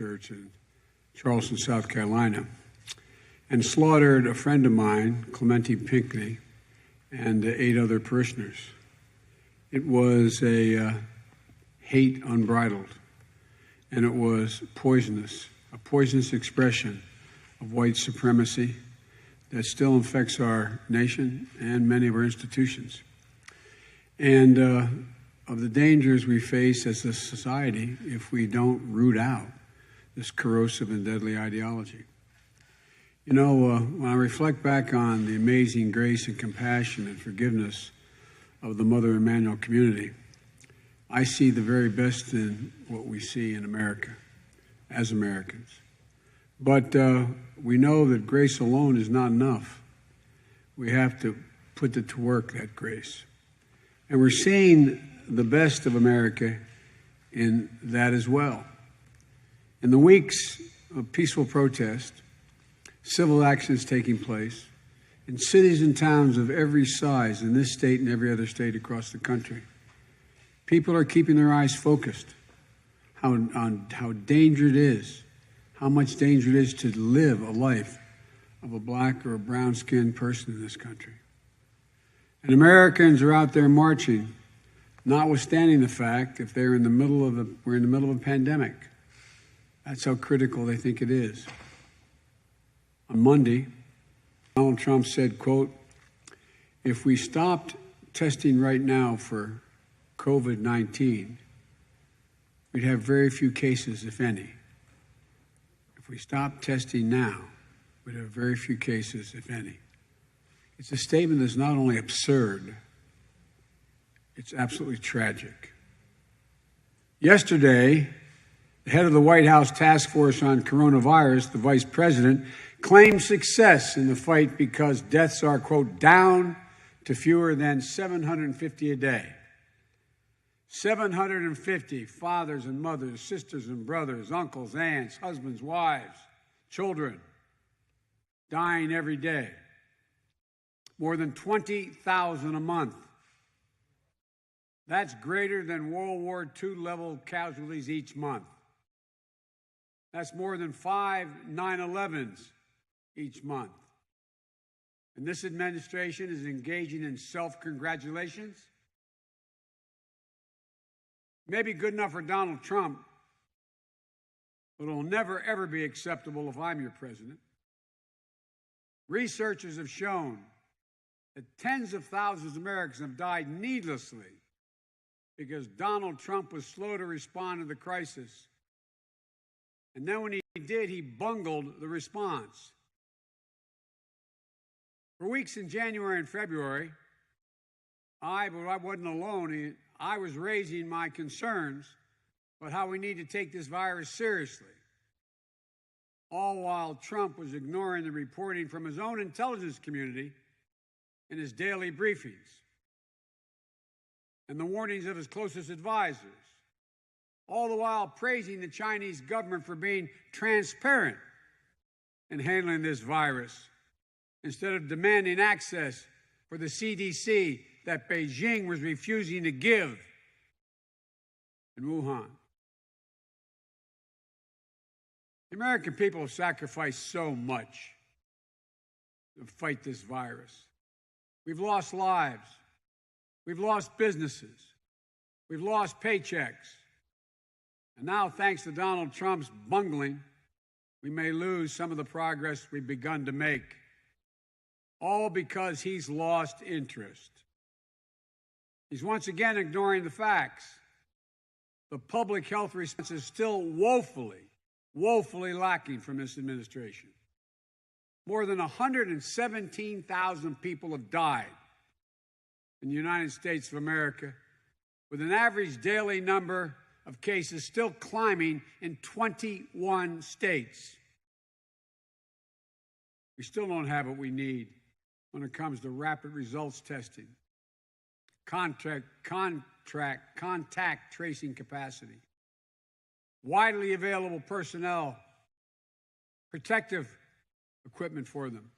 church in Charleston, South Carolina, and slaughtered a friend of mine, Clemente Pinckney, and 8 other parishioners. It was a hate unbridled, and it was poisonous, a poisonous expression of white supremacy that still infects our nation and many of our institutions. And of the dangers we face as a society if we don't root out this corrosive and deadly ideology. You know, when I reflect back on the amazing grace and compassion and forgiveness of the Mother Emanuel community, I see the very best in what we see in America as Americans. But we know that grace alone is not enough. We have to put it to work, that grace. And we're seeing the best of America in that as well. In the weeks of peaceful protest, civil actions taking place in cities and towns of every size in this state and every other state across the country, people are keeping their eyes focused on how dangerous it is, how much danger it is to live a life of a black or a brown-skinned person in this country. And Americans are out there marching, notwithstanding the fact if we're in the middle of a pandemic. That's how critical they think it is. On Monday, Donald Trump said, quote, "If we stopped testing right now for COVID-19, we'd have very few cases, if any. If we stopped testing now, we'd have very few cases, if any." It's a statement that's not only absurd, it's absolutely tragic. Yesterday, the head of the White House task force on coronavirus, the vice president, claimed success in the fight because deaths are, quote, down to fewer than 750 a day. 750 fathers and mothers, sisters and brothers, uncles, aunts, husbands, wives, children dying every day. More than 20,000 a month. That's greater than World War II level casualties each month. That's more than 5 9/11s each month. And this administration is engaging in self-congratulations. Maybe good enough for Donald Trump, but it'll never, ever be acceptable if I'm your president. Researchers have shown that tens of thousands of Americans have died needlessly because Donald Trump was slow to respond to the crisis. And then when he did, he bungled the response. For weeks in January and February, but I wasn't alone. I was raising my concerns about how we need to take this virus seriously, all while Trump was ignoring the reporting from his own intelligence community in his daily briefings and the warnings of his closest advisors, all the while praising the Chinese government for being transparent in handling this virus instead of demanding access for the CDC that Beijing was refusing to give in Wuhan. The American people have sacrificed so much to fight this virus. We've lost lives. We've lost businesses. We've lost paychecks. And now, thanks to Donald Trump's bungling, we may lose some of the progress we've begun to make, all because he's lost interest. He's once again ignoring the facts. The public health response is still woefully lacking from this administration. More than 117,000 people have died in the United States of America, with an average daily number of cases still climbing in 21 states. We still don't have what we need when it comes to rapid results testing, contact tracing capacity, widely available personnel, protective equipment for them,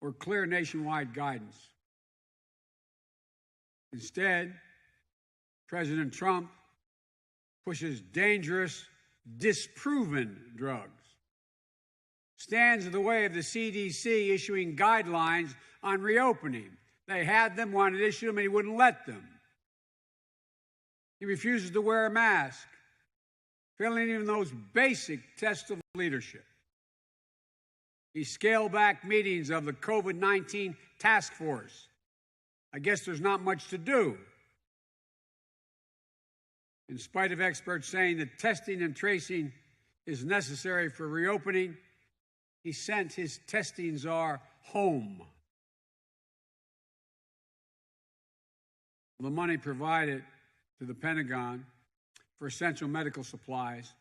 or clear nationwide guidance. Instead, President Trump pushes dangerous, disproven drugs. Stands in the way of the CDC issuing guidelines on reopening. They had them, wanted to issue them, and he wouldn't let them. He refuses to wear a mask, failing even those basic tests of leadership. He scaled back meetings of the COVID-19 task force. I guess there's not much to do. In spite of experts saying that testing and tracing is necessary for reopening, he sent his testing czar home. The money provided to the Pentagon for essential medical supplies,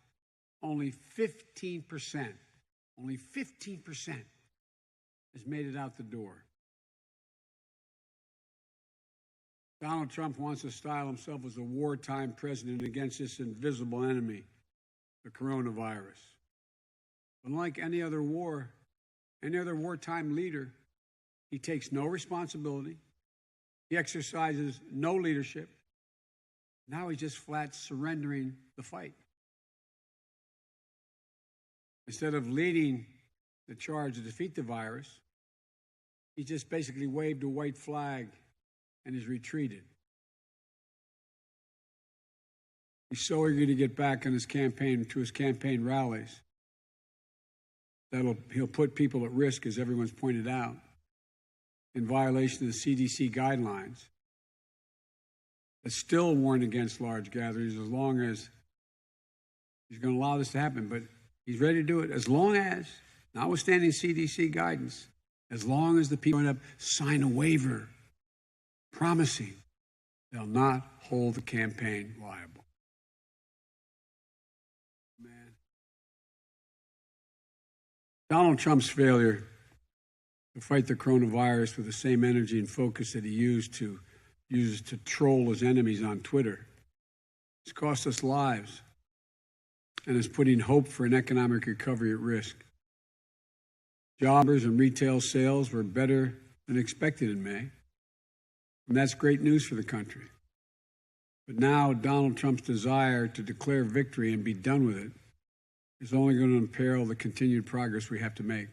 only 15% has made it out the door. Donald Trump wants to style himself as a wartime president against this invisible enemy, the coronavirus. Unlike any other wartime leader, he takes no responsibility. He exercises no leadership. Now he's just flat surrendering the fight. Instead of leading the charge to defeat the virus, he just basically waved a white flag and has retreated. He's so eager to get back on his campaign rallies that he'll put people at risk, as everyone's pointed out, in violation of the CDC guidelines that still warn against large gatherings, as long as he's going to allow this to happen. But he's ready to do it as long as, notwithstanding CDC guidance, as long as the people end up sign a waiver promising they'll not hold the campaign liable. Man. Donald Trump's failure to fight the coronavirus with the same energy and focus that he uses to troll his enemies on Twitter has cost us lives and is putting hope for an economic recovery at risk. Jobbers and retail sales were better than expected in May, and that's great news for the country. But now Donald Trump's desire to declare victory and be done with it is only going to imperil the continued progress we have to make.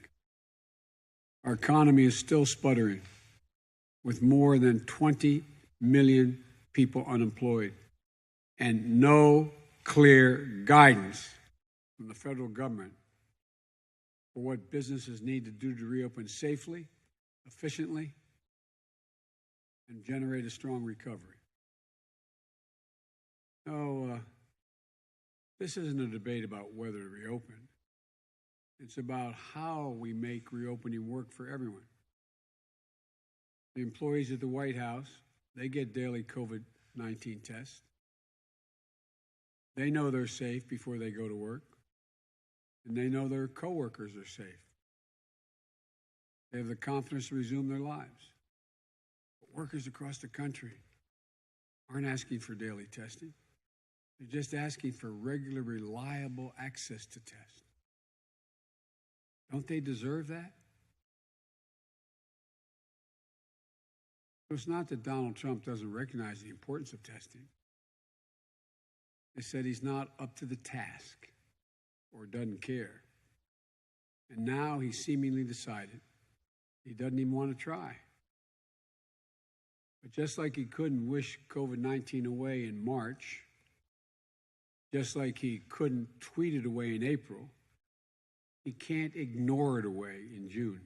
Our economy is still sputtering, with more than 20 million people unemployed and no clear guidance from the federal government for what businesses need to do to reopen safely, efficiently, and generate a strong recovery. No, this isn't a debate about whether to reopen. It's about how we make reopening work for everyone. The employees at the White House, they get daily COVID-19 tests. They know they're safe before they go to work, and they know their coworkers are safe. They have the confidence to resume their lives. But workers across the country aren't asking for daily testing. They're just asking for regular, reliable access to tests. Don't they deserve that? So it's not that Donald Trump doesn't recognize the importance of testing. They said he's not up to the task or doesn't care. And now he's seemingly decided he doesn't even want to try. But just like he couldn't wish COVID-19 away in March, just like he couldn't tweet it away in April, he can't ignore it away in June.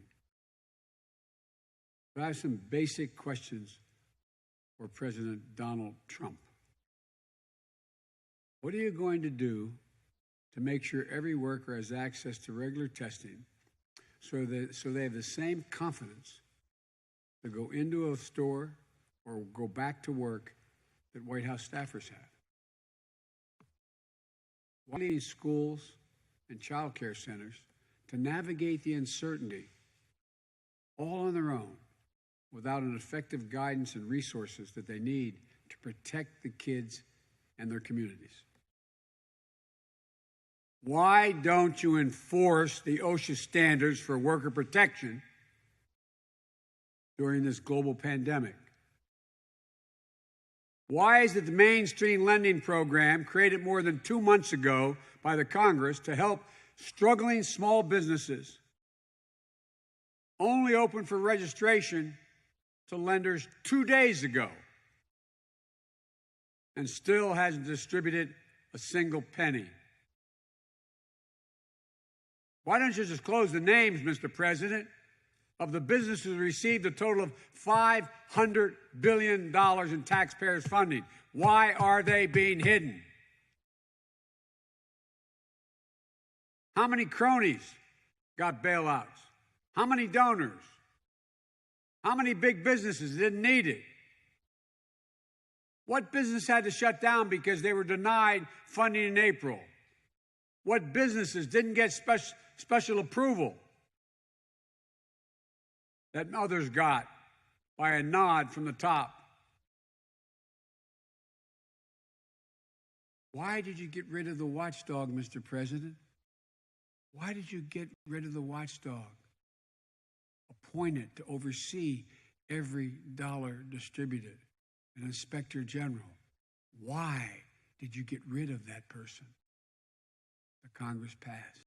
But I have some basic questions for President Donald Trump. What are you going to do to make sure every worker has access to regular testing so they have the same confidence to go into a store or go back to work that White House staffers have? Why need schools and child care centers to navigate the uncertainty all on their own without an effective guidance and resources that they need to protect the kids and their communities? Why don't you enforce the OSHA standards for worker protection during this global pandemic? Why is it the mainstream lending program created more than 2 months ago by the Congress to help struggling small businesses only opened for registration to lenders 2 days ago and still hasn't distributed a single penny. Why don't you just close the names, Mr. President, of the businesses who received a total of $500 billion in taxpayers' funding? Why are they being hidden? How many cronies got bailouts? How many donors? How many big businesses didn't need it? What business had to shut down because they were denied funding in April? What businesses didn't get special approval that others got by a nod from the top? Why did you get rid of the watchdog, Mr. President? Why did you get rid of the watchdog appointed to oversee every dollar distributed, an inspector general? Why did you get rid of that person that Congress passed?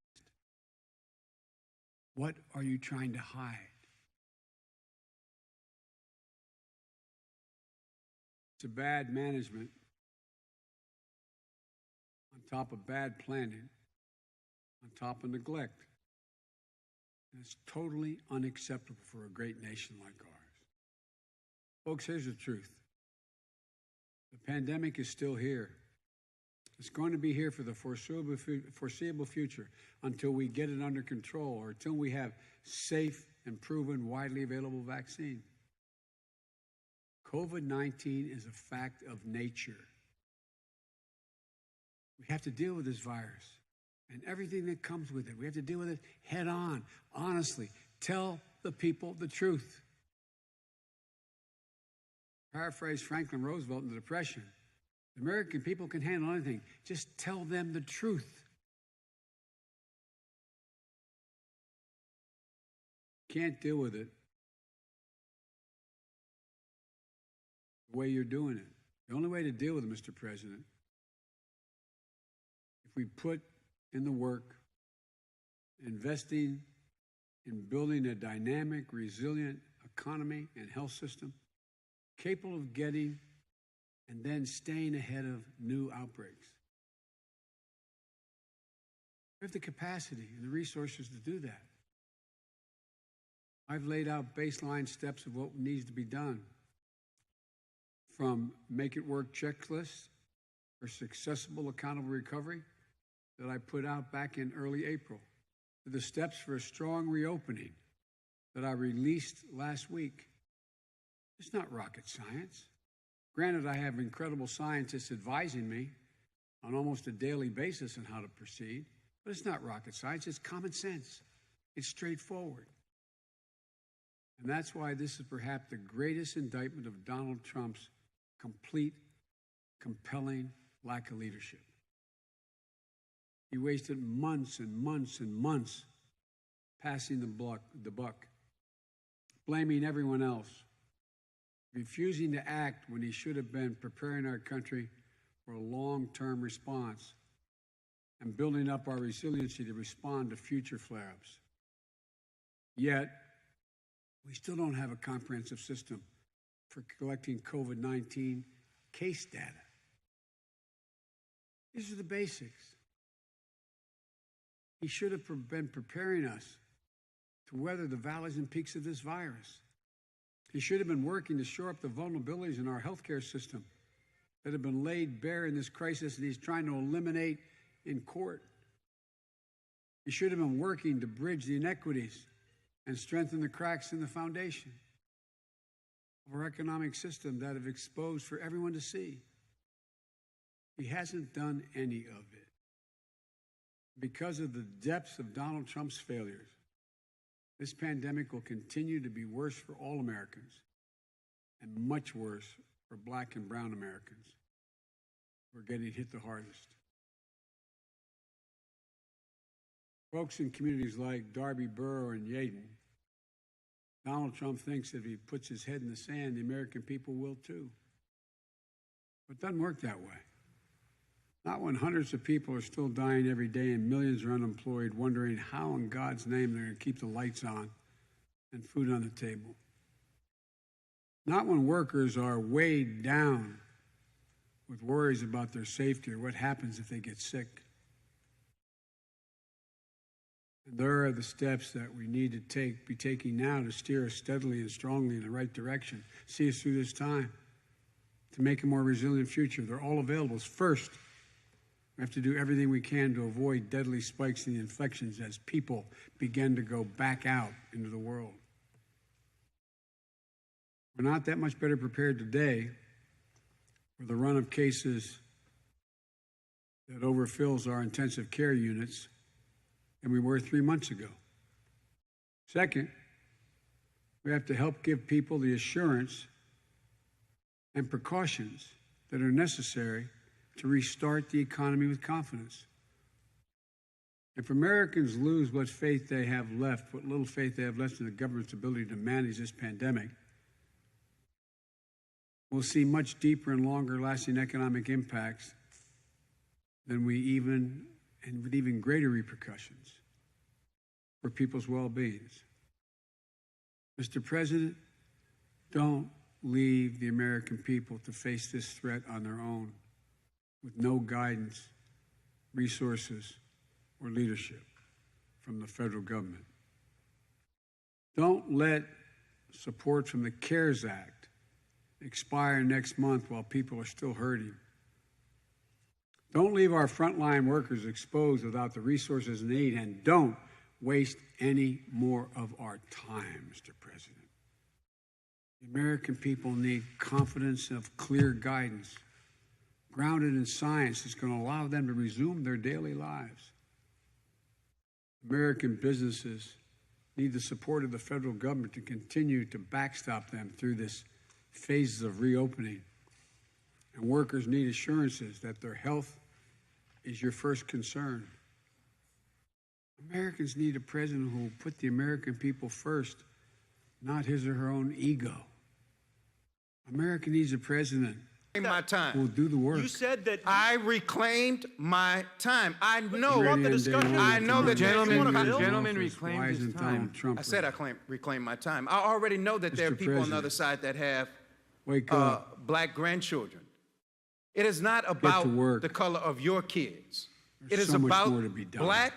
What are you trying to hide? It's a bad management on top of bad planning, on top of neglect. And it's totally unacceptable for a great nation like ours. Folks, here's the truth. The pandemic is still here. It's going to be here for the foreseeable future until we get it under control or until we have safe and proven, widely available vaccine. COVID-19 is a fact of nature. We have to deal with this virus and everything that comes with it. We have to deal with it head on, honestly. Tell the people the truth. Paraphrase Franklin Roosevelt in the Depression. The American people can handle anything. Just tell them the truth. Can't deal with it the way you're doing it. The only way to deal with it, Mr. President, if we put in the work, investing in building a dynamic, resilient economy and health system capable of getting and then staying ahead of new outbreaks. We have the capacity and the resources to do that. I've laid out baseline steps of what needs to be done, from make it work checklists for successful, accountable recovery that I put out back in early April, to the steps for a strong reopening that I released last week. It's not rocket science. Granted, I have incredible scientists advising me on almost a daily basis on how to proceed, but it's not rocket science. It's common sense. It's straightforward. And that's why this is perhaps the greatest indictment of Donald Trump's complete, compelling lack of leadership. He wasted months and months and months passing the buck, blaming everyone else, refusing to act when he should have been preparing our country for a long-term response and building up our resiliency to respond to future flare-ups. Yet, we still don't have a comprehensive system for collecting COVID-19 case data. These are the basics. He should have been preparing us to weather the valleys and peaks of this virus. He should have been working to shore up the vulnerabilities in our healthcare system that have been laid bare in this crisis and he's trying to eliminate in court. He should have been working to bridge the inequities and strengthen the cracks in the foundation of our economic system that have exposed for everyone to see. He hasn't done any of it. Because of the depths of Donald Trump's failures, this pandemic will continue to be worse for all Americans and much worse for Black and brown Americans who are getting hit the hardest. Folks in communities like Darby, Borough, and Yeadon, Donald Trump thinks if he puts his head in the sand, the American people will too. But it doesn't work that way. Not when hundreds of people are still dying every day and millions are unemployed, wondering how in God's name they're going to keep the lights on and food on the table. Not when workers are weighed down with worries about their safety or what happens if they get sick. And there are the steps that we need to be taking now to steer us steadily and strongly in the right direction, see us through this time, to make a more resilient future. They're all available. First, we have to do everything we can to avoid deadly spikes in the infections as people begin to go back out into the world. We're not that much better prepared today for the run of cases that overfills our intensive care units than we were 3 months ago. Second, we have to help give people the assurance and precautions that are necessary to restart the economy with confidence. If Americans lose what faith they have left, what little faith they have left in the government's ability to manage this pandemic, we'll see much deeper and longer-lasting economic impacts than and with even greater repercussions for people's well-beings. Mr. President, don't leave the American people to face this threat on their own with no guidance, resources, or leadership from the federal government. Don't let support from the CARES Act expire next month while people are still hurting. Don't leave our frontline workers exposed without the resources they need, and don't waste any more of our time, Mr. President. The American people need confidence of clear guidance, grounded in science that's going to allow them to resume their daily lives. American businesses need the support of the federal government to continue to backstop them through this phases of reopening. And workers need assurances that their health is your first concern. Americans need a president who will put the American people first, not his or her own ego. America needs a president my time. who will do the work. You said that I reclaimed my time. I know. want the discussion. I know that Gentlemen reclaimed his time. I said I reclaimed my time. I already know that there are Mr. people on the President, other side that have Wake up. black grandchildren. It is not to about work. the color of your kids. There's It is so much about more to be done. black